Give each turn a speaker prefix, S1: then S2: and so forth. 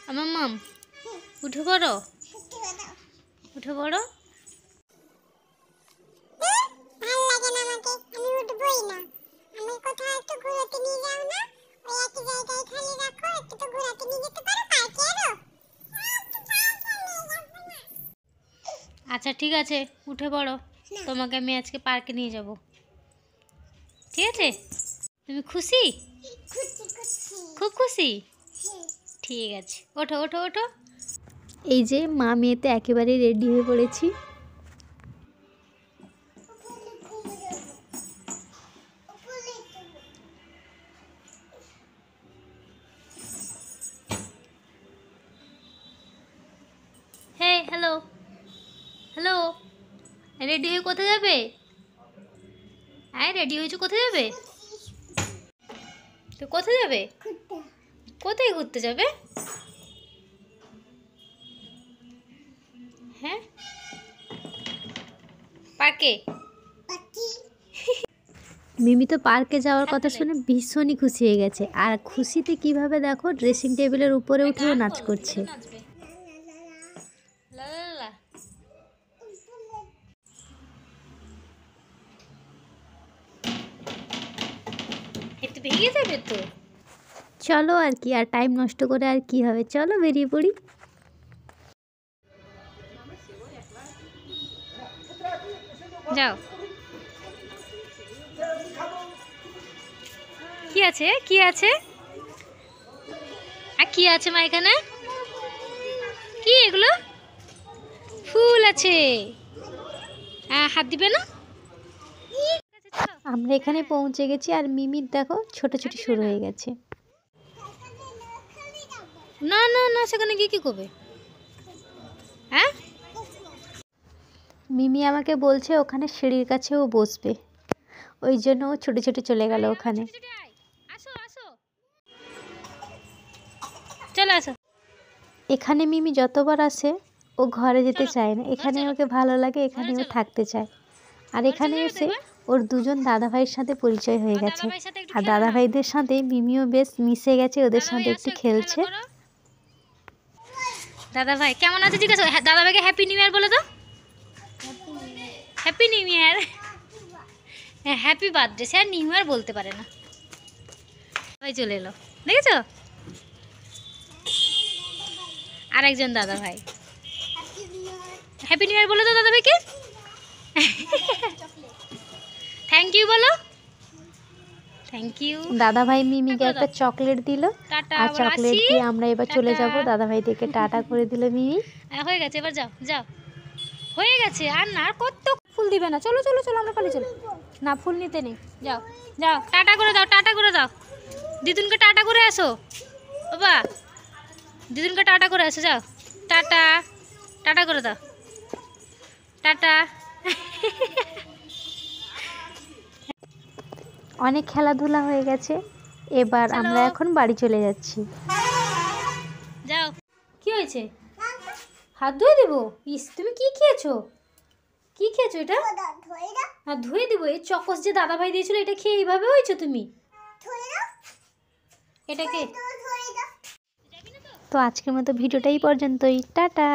S1: আমার মাম উঠে পড়ো, উঠে পড়ো। আচ্ছা ঠিক আছে, উঠে পড়ো, তোমাকে আমি আজকে পার্কে নিয়ে যাব। ঠিক আছে? তুমি খুশি? খুব খুশি? ঠিক আছে, ওঠো ওঠো ওঠো। এই যে মা মেয়েতে একেবারে রেডি হয়ে পড়েছি। হ্যাঁ, হ্যালো হ্যালো, রেডি হয়ে কোথায় যাবে? হ্যাঁ, রেডি হয়েছো, কোথায় যাবে? তো কোথায় যাবে? কোথায় ঘুরতে যাবে? হ্যাঁ, পার্কে। মিমি তো পার্কে যাওয়ার কথা শুনে ভীষণই খুশি হয়ে গেছে, আর খুশিতে কিভাবে দেখো ড্রেসিং টেবিলের উপরে উঠেও নাচ করছে। ভেঙে যাবে তো। চলো আর কি, আর টাইম নষ্ট করে আর কি হবে, চলো বেরিয়ে পড়ি। যাও। কি আছে, কি আছে, আর কি আছে মা এখানে? কি এগুলো? ফুল আছে, হাত দিবে না। আমরা এখানে পৌঁছে গেছি, আর মিমির দেখো ছোটাছুটি শুরু হয়ে গেছে। না না না, সেখানে গিয়ে কি করবে? হ্যাঁ, মিমি আমাকে বলছে ওখানে সিঁড়ির কাছেও বসবে, ওই জন্য ও ছুটে ছুটে চলে গেল ওখানে। চলে আসো। এখানে মিমি যতবার আসে ও ঘরে যেতে চায় না, এখানে ওকে ভালো লাগে, এখানে ও থাকতে চায়। আর এখানে এসে ওর দুজন দাদাভাইয়ের সাথে পরিচয় হয়ে গেছে, আর দাদাভাইদের সাথে মিমিও বেশ মিশে গেছে, ওদের সাথে একটু খেলছে। দাদাভাই কেমন আছে জিজ্ঞাসা, দাদাভাইকে হ্যাপি নিউ ইয়ার বলে দাও। Happy new year. হ্যাঁ, হ্যাপি বার্থডে, সে আর নিউ ইয়ার বলতে পারে না। ভাই চলে এলো, দেখেছো? আর একজন দাদা ভাই, হ্যাপি নিউ ইয়ার বলে দাও দাদাভাইকে। থ্যাংক ইউ বলো। Thank you. দাদাভাই মিমিকে একটা চকলেট দিল, আর চকলেট দিয়ে আমরা এবার চলে যাব। দাদাভাই থেকে টাটা করে দিল মিমি। হয়ে গেছে, এবার যাও যাও, হয়ে গেছে। আর না, কত ফুল দিবে না, চলো চলো চলো, আমরা পালিয়ে চলো। না, ফুল নিতে নেই, যাও যাও, টাটা করে দাও, টাটা করে দাও। দিদুনকে টাটা করে আসো বাবা, দিদুনকে টাটা করে আসো, যাও টাটা, টাটা করে দাও, টাটা। অনেক খেলাধুলা হয়ে গেছে, এবার আমরা এখন বাড়ি চলে যাচ্ছি। যাও। কি হয়েছে? হাত ধুয়ে দেবো? ইস, তুমি কি খেয়েছো? কি খেয়েছো এটা? হ্যাঁ, ধুয়ে দেবো। এই চকস যে দাদাভাই দিয়েছিল, এটা খেয়ে এইভাবে হয়েছো তুমি? এটাকে তো আজকের মতো ভিডিওটাই পর্যন্তই, টাটা।